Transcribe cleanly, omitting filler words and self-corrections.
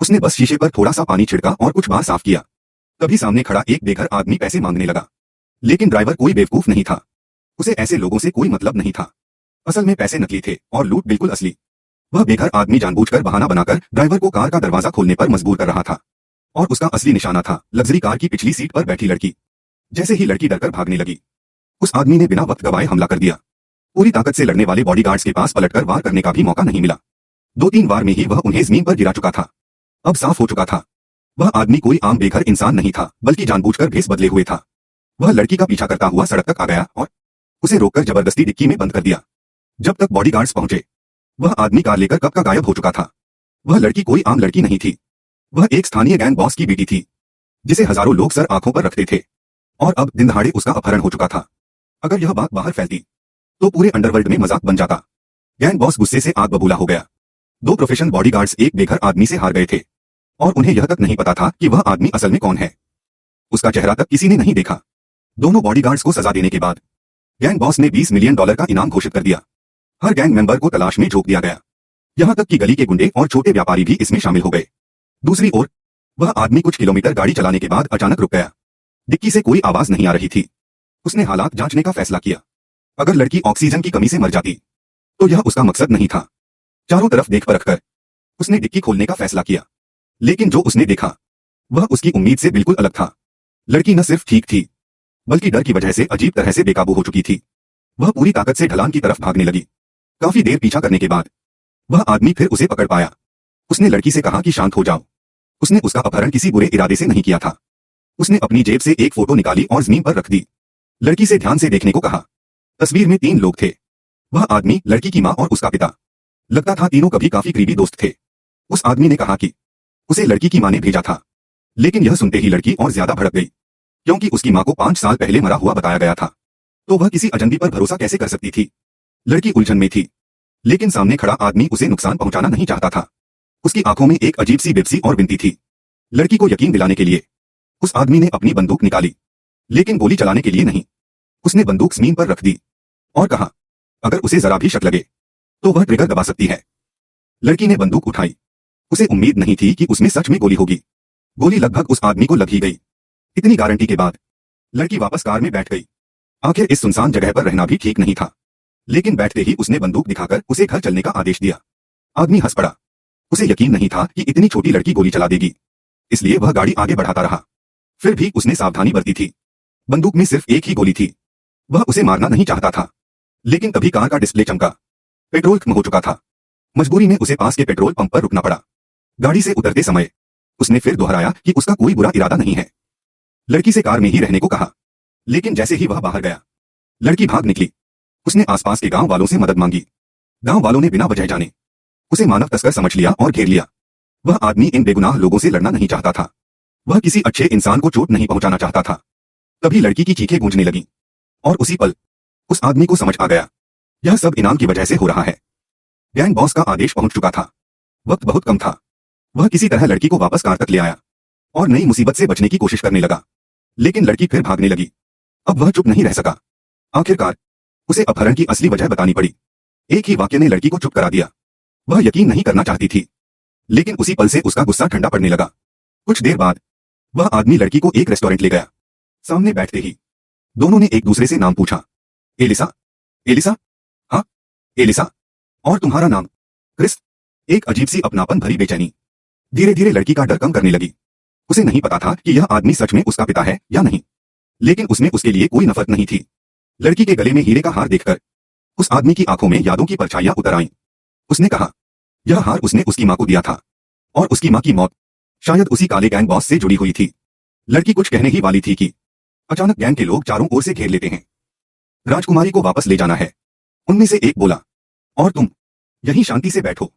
उसने बस शीशे पर थोड़ा सा पानी छिड़का और कुछ बार साफ किया। तभी सामने खड़ा एक बेघर आदमी पैसे मांगने लगा। लेकिन ड्राइवर कोई बेवकूफ नहीं था। उसे ऐसे लोगों से कोई मतलब नहीं था। असल में पैसे नकली थे और लूट बिल्कुल असली। वह बेघर आदमी जानबूझकर बहाना बनाकर ड्राइवर को कार का दरवाजा खोलने पर मजबूर कर रहा था। और उसका असली निशाना था लग्जरी कार की पिछली सीट पर बैठी लड़की। जैसे ही लड़की डरकर भागने लगी, उस आदमी ने बिना वक्त गवाए हमला कर दिया। पूरी ताकत से लड़ने वाले बॉडीगार्ड्स के पास पलटकर वार करने का भी मौका नहीं मिला। 2-3 वार में ही वह उन्हें जमीन पर गिरा चुका था। अब साफ हो चुका था, वह आदमी कोई आम बेघर इंसान नहीं था, बल्कि जानबूझकर भेस बदले हुए था। वह लड़की का पीछा करता हुआ सड़क तक आ गया और उसे रोककर जबरदस्ती डिक्की में बंद कर दिया। जब तक बॉडीगार्ड्स पहुंचे, वह आदमी कार लेकर कब का गायब हो चुका था। वह लड़की कोई आम लड़की नहीं थी। वह एक स्थानीय गैंग बॉस की बेटी थी, जिसे हजारों लोग सर आंखों पर रखते थे। और अब दिन दहाड़े उसका अपहरण हो चुका था। अगर यह बात बाहर फैलती तो पूरे अंडरवर्ल्ड में मजाक बन जाता। गैंग बॉस गुस्से से आग बबूला हो गया। 2 प्रोफेशनल बॉडीगार्ड्स एक बेघर आदमी से हार गए थे और उन्हें यह तक नहीं पता था कि वह आदमी असल में कौन है। उसका चेहरा तक किसी ने नहीं देखा। दोनों बॉडीगार्ड्स को सजा देने के बाद गैंग बॉस ने $20 मिलियन का इनाम घोषित कर दिया। हर गैंग मेंबर को तलाश में झोंक दिया गया। यहां तक कि गली के गुंडे और छोटे व्यापारी भी इसमें शामिल हो गए। दूसरी ओर वह आदमी कुछ किलोमीटर गाड़ी चलाने के बाद अचानक रुक गया। डिक्की से कोई आवाज नहीं आ रही थी। उसने हालात जांचने का फैसला किया। अगर लड़की ऑक्सीजन की कमी से मर जाती तो यह उसका मकसद नहीं था। चारों तरफ देख परख कर उसने डिक्की खोलने का फैसला किया। लेकिन जो उसने देखा वह उसकी उम्मीद से बिल्कुल अलग था। लड़की न सिर्फ ठीक थी, बल्कि डर की वजह से अजीब तरह से बेकाबू हो चुकी थी। वह पूरी ताकत से ढलान की तरफ भागने लगी। काफी देर पीछा करने के बाद वह आदमी फिर उसे पकड़ पाया। उसने लड़की से कहा कि शांत हो जाओ। उसने उसका अपहरण किसी बुरे इरादे से नहीं किया था। उसने अपनी जेब से एक फोटो निकाली और जमीन पर रख दी। लड़की से ध्यान से देखने को कहा। तस्वीर में 3 लोग थे। वह आदमी, लड़की की मां और उसका पिता। लगता था तीनों कभी काफी करीबी दोस्त थे। उस आदमी ने कहा कि उसे लड़की की मां ने भेजा था। लेकिन यह सुनते ही लड़की और ज्यादा भड़क गई, क्योंकि उसकी मां को 5 साल पहले मरा हुआ बताया गया था। तो वह किसी अजनबी पर भरोसा कैसे कर सकती थी। लड़की उलझन में थी, लेकिन सामने खड़ा आदमी उसे नुकसान पहुंचाना नहीं चाहता था। उसकी आंखों में एक अजीब सी बेबसी और विनती थी। लड़की को यकीन दिलाने के लिए उस आदमी ने अपनी बंदूक निकाली, लेकिन गोली चलाने के लिए नहीं। उसने बंदूक जमीन पर रख दी और कहा, अगर उसे जरा भी शक लगे तो वह ट्रिगर दबा सकती है। लड़की ने बंदूक उठाई। उसे उम्मीद नहीं थी कि उसमें सच में गोली होगी। गोली लगभग उस आदमी को लग ही गई। इतनी गारंटी के बाद लड़की वापस कार में बैठ गई। आखिर इस सुनसान जगह पर रहना भी ठीक नहीं था। लेकिन बैठते ही उसने बंदूक दिखाकर उसे घर चलने का आदेश दिया। आदमी हंस पड़ा। उसे यकीन नहीं था कि इतनी छोटी लड़की गोली चला देगी, इसलिए वह गाड़ी आगे बढ़ाता रहा। फिर भी उसने सावधानी बरती थी। बंदूक में सिर्फ एक ही गोली थी। वह उसे मारना नहीं चाहता था। लेकिन तभी कार का डिस्प्ले चमका। पेट्रोल खत्म हो चुका था। मजबूरी में उसे पास के पेट्रोल पंप पर रुकना पड़ा। गाड़ी से उतरते समय उसने फिर दोहराया कि उसका कोई बुरा इरादा नहीं है। लड़की से कार में ही रहने को कहा। लेकिन जैसे ही वह बाहर गया, लड़की भाग निकली। उसने आसपास के गांव वालों से मदद मांगी। गांव वालों ने बिना वजह जाने उसे मानव तस्कर समझ लिया और घेर लिया। वह आदमी इन बेगुनाह लोगों से लड़ना नहीं चाहता था। वह किसी अच्छे इंसान को चोट नहीं पहुंचाना चाहता था। तभी लड़की की चीखें गूंजने लगी और उसी पल उस आदमी को समझ आ गया, यह सब इनाम की वजह से हो रहा है। गैंग बॉस का आदेश पहुंच चुका था। वक्त बहुत कम था। वह किसी तरह लड़की को वापस कार तक ले आया और नई मुसीबत से बचने की कोशिश करने लगा। लेकिन लड़की फिर भागने लगी। अब वह चुप नहीं रह सका। आखिरकार उसे अपहरण की असली वजह बतानी पड़ी। एक ही वाक्य ने लड़की को चुप करा दिया। वह यकीन नहीं करना चाहती थी, लेकिन उसी पल से उसका गुस्सा ठंडा पड़ने लगा। कुछ देर बाद वह आदमी लड़की को एक रेस्टोरेंट ले गया। सामने बैठते ही दोनों ने एक दूसरे से नाम पूछा। एलिसा? एलिसा? हाँ, एलिसा। और तुम्हारा नाम? क्रिस। एक अजीब सी अपनापन भरी बेचैनी धीरे धीरे लड़की का डर कम करने लगी। उसे नहीं पता था कि यह आदमी सच में उसका पिता है या नहीं, लेकिन उसमें उसके लिए कोई नफरत नहीं थी। लड़की के गले में हीरे का हार देखकर उस आदमी की आंखों में यादों की परछाइयां उतर आईं। उसने कहा, यह हार उसने उसकी मां को दिया था और उसकी मां की मौत शायद उसी काले गैंग बॉस से जुड़ी हुई थी। लड़की कुछ कहने ही वाली थी कि अचानक गैंग के लोग चारों ओर से घेर लेते हैं। राजकुमारी को वापस ले जाना है, उनमें से एक बोला, और तुम यहीं शांति से बैठो।